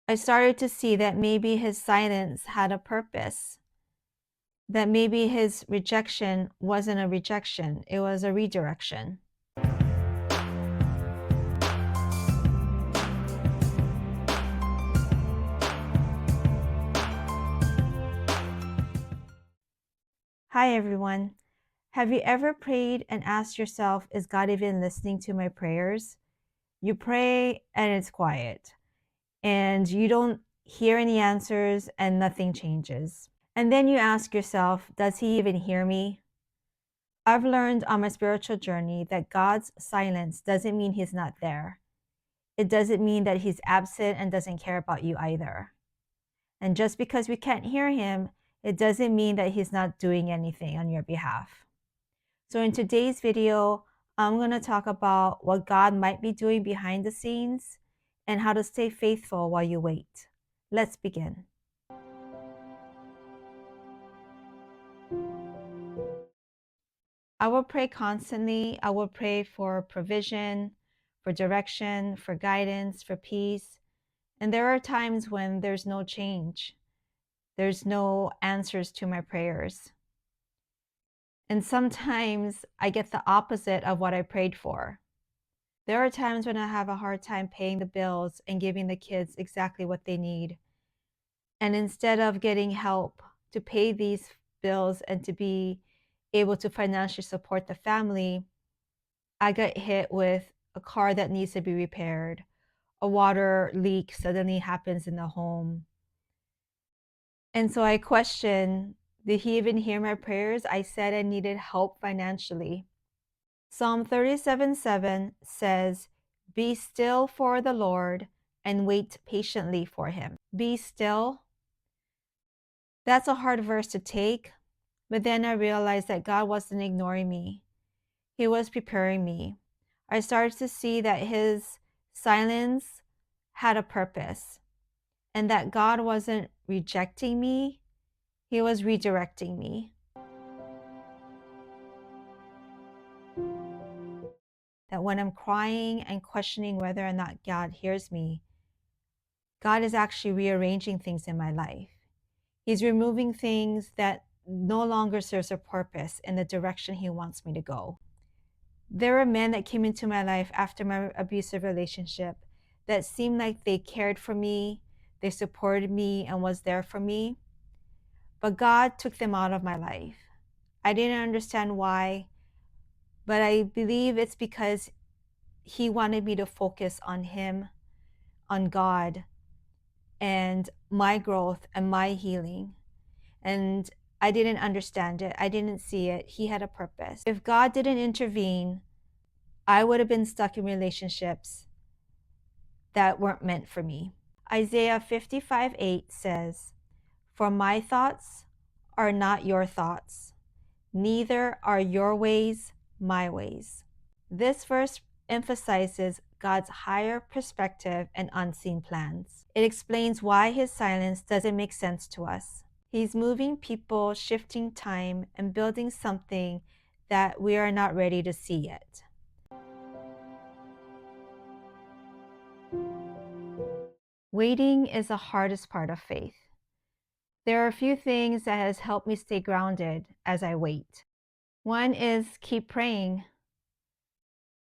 I started to see that maybe his silence had a purpose, that maybe his rejection wasn't a rejection, it was a redirection. Hi, everyone. Have you ever prayed and asked yourself, is God even listening to my prayers? You pray and it's quiet, and you don't hear any answers and nothing changes. And then you ask yourself, does he even hear me? I've learned on my spiritual journey that God's silence doesn't mean he's not there. It doesn't mean that he's absent and doesn't care about you either. And just because we can't hear him, it doesn't mean that he's not doing anything on your behalf. So in today's video, I'm going to talk about what God might be doing behind the scenes and how to stay faithful while you wait. Let's begin. I will pray constantly. I will pray for provision, for direction, for guidance, for peace. And there are times when there's no change. There's no answers to my prayers. And sometimes I get the opposite of what I prayed for. There are times when I have a hard time paying the bills and giving the kids exactly what they need. And instead of getting help to pay these bills and to be able to financially support the family, I got hit with a car that needs to be repaired. A water leak suddenly happens in the home. And so I question, did he even hear my prayers? I said I needed help financially. Psalm 37:7 says, "Be still for the Lord and wait patiently for him." Be still. That's a hard verse to take, but then I realized that God wasn't ignoring me. He was preparing me. I started to see that his silence had a purpose and that God wasn't rejecting me, he was redirecting me. That when I'm crying and questioning whether or not God hears me, God is actually rearranging things in my life. He's removing things that no longer serves a purpose in the direction he wants me to go. There were men that came into my life after my abusive relationship that seemed like they cared for me, they supported me and was there for me. But God took them out of my life. I didn't understand why, but I believe it's because he wanted me to focus on him, on God, and my growth and my healing. And I didn't understand it. I didn't see it. He had a purpose. If God didn't intervene, I would have been stuck in relationships that weren't meant for me. Isaiah 55:8 says, "For my thoughts are not your thoughts, neither are your ways my ways." This verse emphasizes God's higher perspective and unseen plans. It explains why his silence doesn't make sense to us. He's moving people, shifting time, and building something that we are not ready to see yet. Waiting is the hardest part of faith. There are a few things that has helped me stay grounded as I wait. One is keep praying.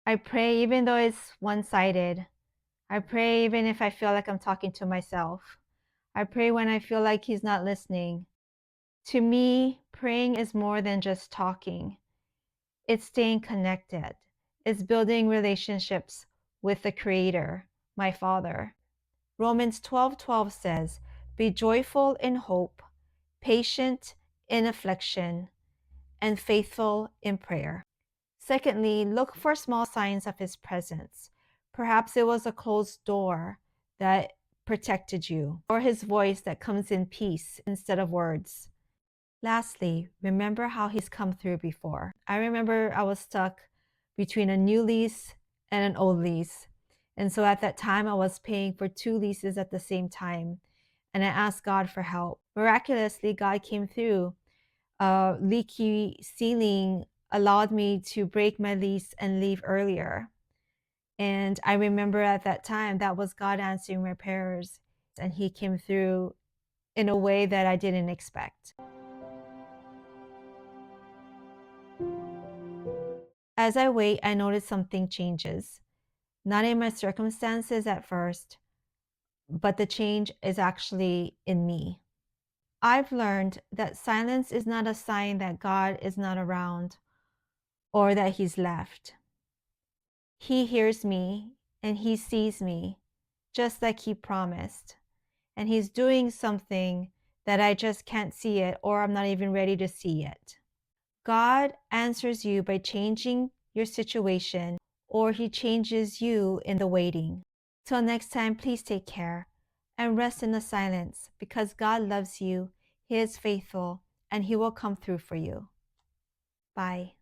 I pray even though it's one-sided. I pray even if I feel like I'm talking to myself. I pray when I feel like he's not listening. To me, praying is more than just talking. It's staying connected. It's building relationships with the Creator, my Father. Romans 12:12 says, "Be joyful in hope, patient in affliction, and faithful in prayer." Secondly, look for small signs of his presence. Perhaps it was a closed door that protected you, or his voice that comes in peace instead of words. Lastly, remember how he's come through before. I remember I was stuck between a new lease and an old lease. And so at that time, I was paying for two leases at the same time. And I asked God for help. Miraculously, God came through. A leaky ceiling allowed me to break my lease and leave earlier. And I remember at that time, that was God answering my prayers. and He came through in a way that I didn't expect. As I wait, I notice something changes. Not in my circumstances at first, but the change is actually in me. I've learned that silence is not a sign that God is not around or that He's left. He hears me and He sees me just like He promised. And He's doing something that I just can't see it, or I'm not even ready to see it. God answers you by changing your situation, or He changes you in the waiting. Till next time, please take care and rest in the silence, because God loves you, He is faithful, and He will come through for you. Bye.